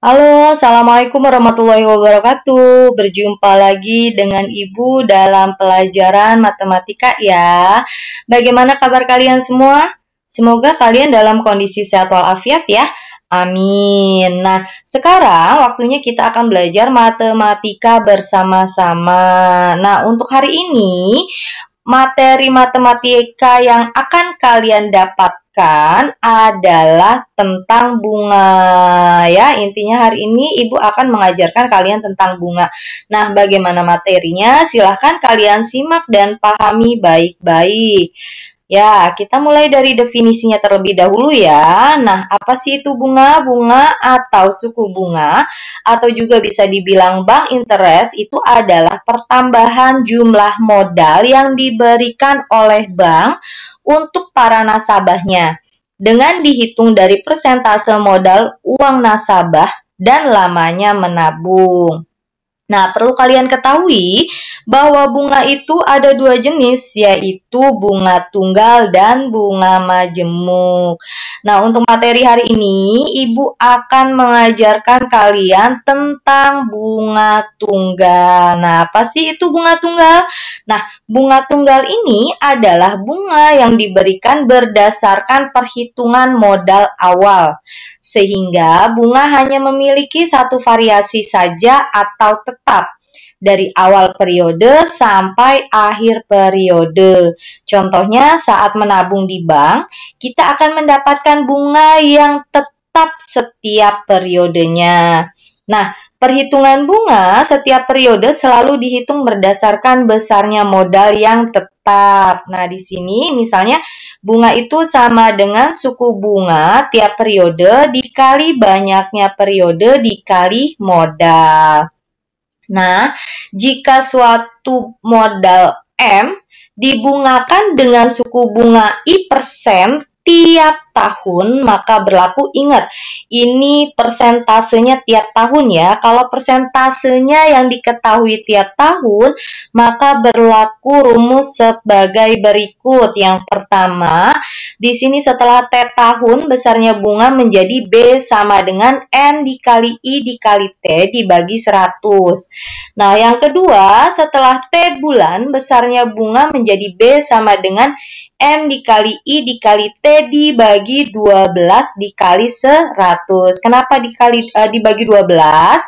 Halo, Assalamualaikum warahmatullahi wabarakatuh. Berjumpa lagi dengan Ibu dalam pelajaran matematika ya. Bagaimana kabar kalian semua? Semoga kalian dalam kondisi sehat walafiat ya. Amin. Nah, sekarang waktunya kita akan belajar matematika bersama-sama. Nah, untuk hari ini materi matematika yang akan kalian dapatkan adalah tentang bunga ya. Intinya hari ini Ibu akan mengajarkan kalian tentang bunga. Nah, bagaimana materinya? Silahkan kalian simak dan pahami baik-baik. Ya, kita mulai dari definisinya terlebih dahulu ya. Nah, apa sih itu bunga? Bunga atau suku bunga, atau juga bisa dibilang bank interest, itu adalah pertambahan jumlah modal yang diberikan oleh bank untuk para nasabahnya, dengan dihitung dari persentase modal uang nasabah dan lamanya menabung. Nah, perlu kalian ketahui bahwa bunga itu ada dua jenis, yaitu bunga tunggal dan bunga majemuk. Nah, untuk materi hari ini, Ibu akan mengajarkan kalian tentang bunga tunggal. Nah, apa sih itu bunga tunggal? Nah, bunga tunggal ini adalah bunga yang diberikan berdasarkan perhitungan modal awal, sehingga bunga hanya memiliki satu variasi saja atau tetap dari awal periode sampai akhir periode. Contohnya saat menabung di bank, kita akan mendapatkan bunga yang tetap setiap periodenya. Nah, perhitungan bunga setiap periode selalu dihitung berdasarkan besarnya modal yang tetap. Nah, di sini misalnya bunga itu sama dengan suku bunga tiap periode dikali banyaknya periode dikali modal. Nah, jika suatu modal M dibungakan dengan suku bunga I% tiap tahun, maka berlaku, ingat, ini persentasenya tiap tahun ya. Kalau persentasenya yang diketahui tiap tahun, maka berlaku rumus sebagai berikut. Yang pertama, di sini setelah T tahun, besarnya bunga menjadi B sama dengan M dikali I dikali T dibagi 100. Nah, yang kedua, setelah T bulan, besarnya bunga menjadi B sama dengan M dikali I dikali T dibagi 12 dikali 100. Kenapa dibagi 12?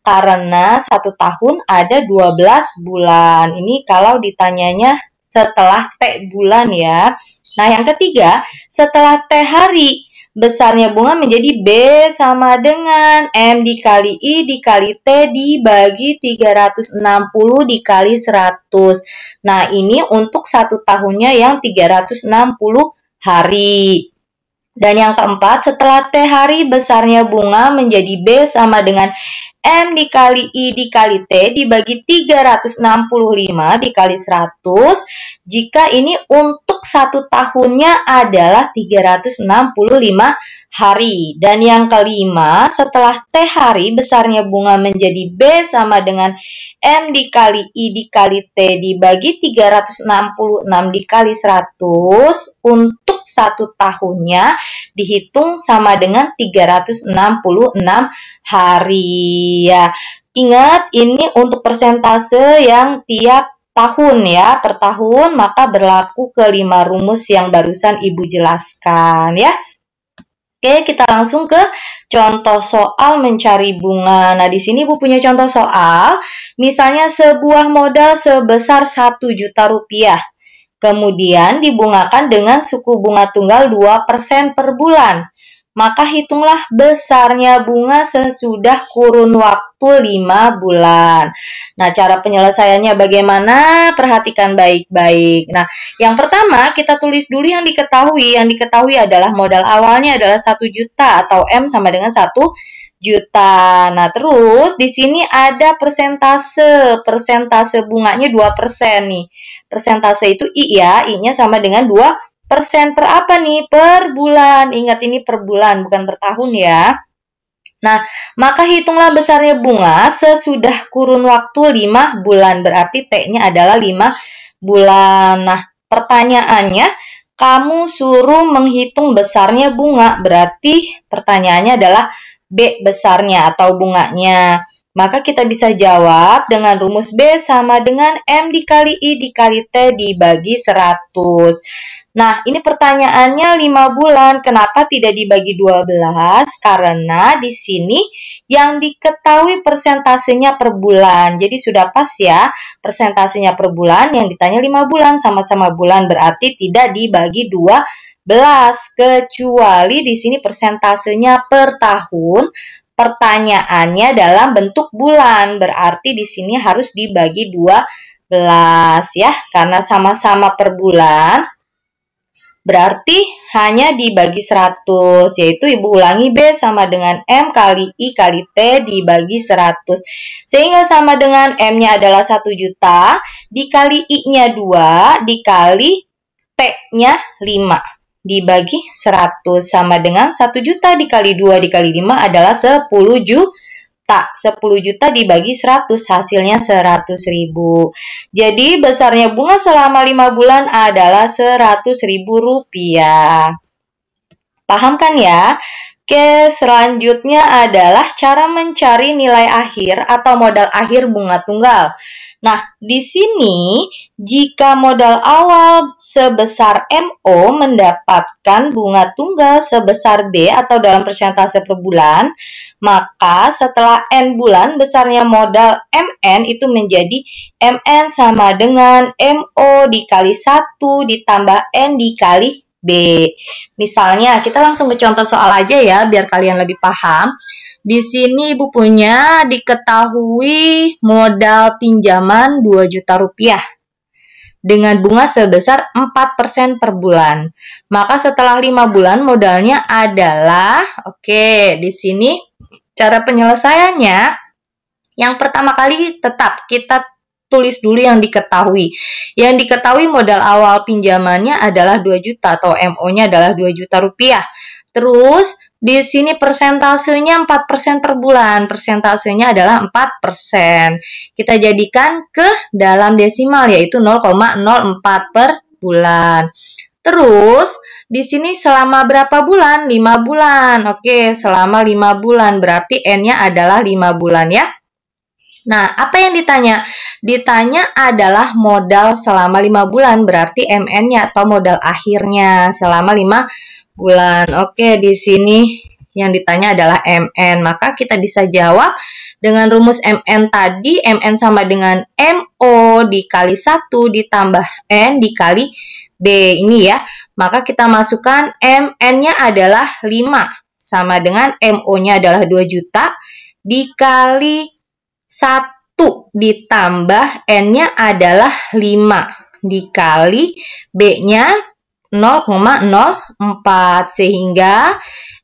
Karena satu tahun ada 12 bulan. Ini kalau ditanyanya setelah T bulan ya. Nah, yang ketiga, setelah T hari, besarnya bunga menjadi B sama dengan M dikali I dikali T dibagi 360 dikali 100. Nah, ini untuk satu tahunnya yang 360 hari. Dan yang keempat, setelah T hari, besarnya bunga menjadi B sama dengan M dikali I dikali T dibagi 365 dikali 100, jika ini untuk satu tahunnya adalah 365 hari. Dan yang kelima, setelah T hari, besarnya bunga menjadi B sama dengan M dikali I dikali T dibagi 366 dikali 100, untuk satu tahunnya dihitung sama dengan 366 hari ya. Ingat, ini untuk persentase yang tiap tahun ya, per tahun, maka berlaku kelima rumus yang barusan Ibu jelaskan ya. Oke, kita langsung ke contoh soal mencari bunga. Nah, di sini Ibu punya contoh soal, misalnya sebuah modal sebesar 1 juta rupiah. Kemudian dibungakan dengan suku bunga tunggal 2% per bulan. Maka hitunglah besarnya bunga sesudah kurun waktu 5 bulan. Nah, cara penyelesaiannya bagaimana? Perhatikan baik-baik. Nah, yang pertama kita tulis dulu yang diketahui. Yang diketahui adalah modal awalnya adalah 1 juta atau M sama dengan 1 juta. Nah, terus di sini ada persentase. Persentase bunganya 2% nih. Persentase itu I ya, I-nya sama dengan 2% per apa nih? Per bulan. Ingat, ini per bulan, bukan per tahun ya. Nah, maka hitunglah besarnya bunga sesudah kurun waktu 5 bulan. Berarti T-nya adalah 5 bulan. Nah, pertanyaannya, kamu suruh menghitung besarnya bunga. Berarti pertanyaannya adalah B besarnya atau bunganya. Maka kita bisa jawab dengan rumus B sama dengan M dikali I dikali T dibagi 100. Nah, ini pertanyaannya 5 bulan. Kenapa tidak dibagi 12? Karena di sini yang diketahui persentasenya per bulan. Jadi sudah pas ya, persentasenya per bulan. Yang ditanya 5 bulan, sama-sama bulan. Berarti tidak dibagi 12. Kecuali di sini persentasenya per tahun. Pertanyaannya dalam bentuk bulan. Berarti di sini harus dibagi 12 ya. Karena sama-sama per bulan. Berarti hanya dibagi 100, yaitu Ibu ulangi B sama dengan M kali I kali T dibagi 100. Sehingga sama dengan M-nya adalah 1 juta, dikali I-nya 2, dikali T-nya 5. Dibagi 100 sama dengan 1 juta dikali 2 dikali 5 adalah 10 juta. 10 juta dibagi 100 hasilnya 100.000. Jadi besarnya bunga selama 5 bulan adalah 100.000 rupiah. Paham kan ya? Oke, selanjutnya adalah cara mencari nilai akhir atau modal akhir bunga tunggal. Nah, di sini jika modal awal sebesar MO mendapatkan bunga tunggal sebesar B atau dalam persentase per bulan, maka setelah N bulan besarnya modal MN itu menjadi MN sama dengan MO dikali 1 ditambah N dikali B. Misalnya, kita langsung ke contoh soal aja ya, biar kalian lebih paham. Di sini Ibu punya diketahui modal pinjaman 2 juta rupiah dengan bunga sebesar 4% per bulan. Maka setelah 5 bulan modalnya adalah, oke, di sini cara penyelesaiannya, yang pertama kali tetap kita tulis dulu yang diketahui. Yang diketahui modal awal pinjamannya adalah 2 juta atau MO-nya adalah 2 juta rupiah. Terus di sini persentasenya 4% per bulan. Persentasenya adalah 4%. Kita jadikan ke dalam desimal yaitu 0,04 per bulan. Terus di sini selama berapa bulan? 5 bulan. Oke, selama 5 bulan berarti N-nya adalah 5 bulan ya. Nah, apa yang ditanya? Ditanya adalah modal selama 5 bulan, berarti MN-nya atau modal akhirnya selama 5 bulan. Oke, di sini yang ditanya adalah MN. Maka kita bisa jawab dengan rumus MN tadi, MN sama dengan MO dikali 1 ditambah N dikali B. Ini ya. Maka kita masukkan MN-nya adalah 5 sama dengan MO-nya adalah 2 juta dikali 1 ditambah N-nya adalah 5 dikali B-nya 0,04 sehingga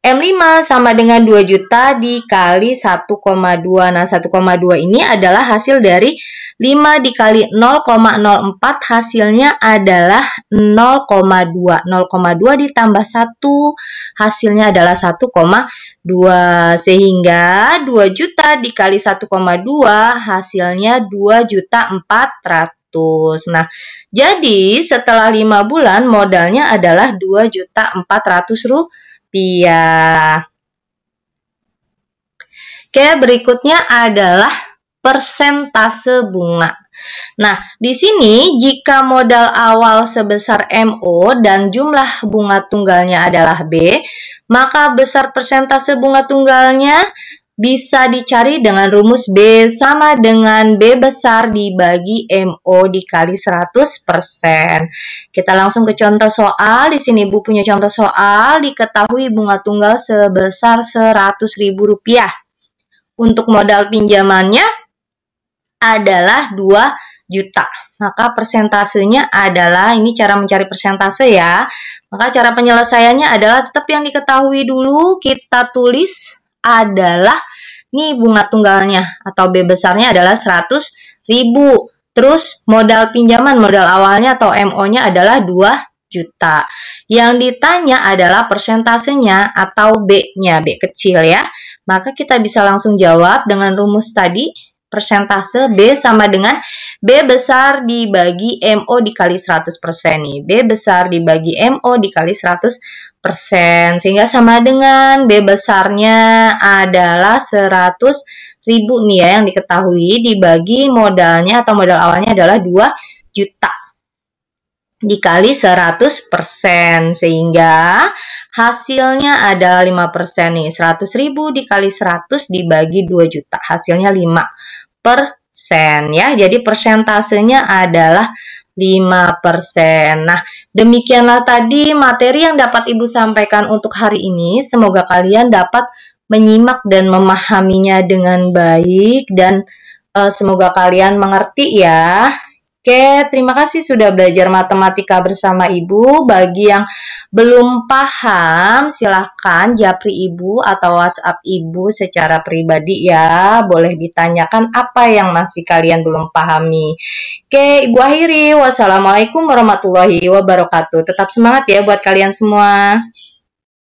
M5 sama dengan 2 juta dikali 1,2. Nah, 1,2 ini adalah hasil dari 5 dikali 0,04 hasilnya adalah 0,2. 0,2 ditambah 1 hasilnya adalah 1,2. Sehingga 2 juta dikali 1,2 hasilnya 2.400.000. Nah, jadi setelah 5 bulan modalnya adalah 2.400.000 rupiah. Oke, berikutnya adalah persentase bunga. Nah, di sini jika modal awal sebesar MO dan jumlah bunga tunggalnya adalah B, maka besar persentase bunga tunggalnya bisa dicari dengan rumus B sama dengan B besar dibagi MO dikali 100%. Kita langsung ke contoh soal. Di sini Ibu punya contoh soal, diketahui bunga tunggal sebesar Rp100.000. Untuk modal pinjamannya adalah 2 juta. Maka persentasenya adalah, ini cara mencari persentase ya. Maka cara penyelesaiannya adalah tetap yang diketahui dulu kita tulis adalah nih bunga tunggalnya atau B besarnya adalah 100.000. Terus modal pinjaman, modal awalnya atau MO-nya adalah 2 juta. Yang ditanya adalah persentasenya atau B-nya, B kecil ya. Maka kita bisa langsung jawab dengan rumus tadi, persentase B sama dengan B besar dibagi MO dikali 100% nih. B besar dibagi MO dikali 100%. sehingga sama dengan B besarnya adalah 100.000 nih ya, yang diketahui dibagi modalnya atau modal awalnya adalah 2 juta dikali 100%, sehingga hasilnya adalah 5% nih. 100.000 dikali 100 dibagi 2 juta, hasilnya 5% ya. Jadi persentasenya adalah 5%. Nah, demikianlah tadi materi yang dapat Ibu sampaikan untuk hari ini. Semoga kalian dapat menyimak dan memahaminya dengan baik dan semoga kalian mengerti ya. Oke, terima kasih sudah belajar matematika bersama Ibu. Bagi yang belum paham, silahkan japri Ibu atau WhatsApp Ibu secara pribadi ya. Boleh ditanyakan apa yang masih kalian belum pahami. Oke, Ibu akhiri. Wassalamualaikum warahmatullahi wabarakatuh. Tetap semangat ya buat kalian semua.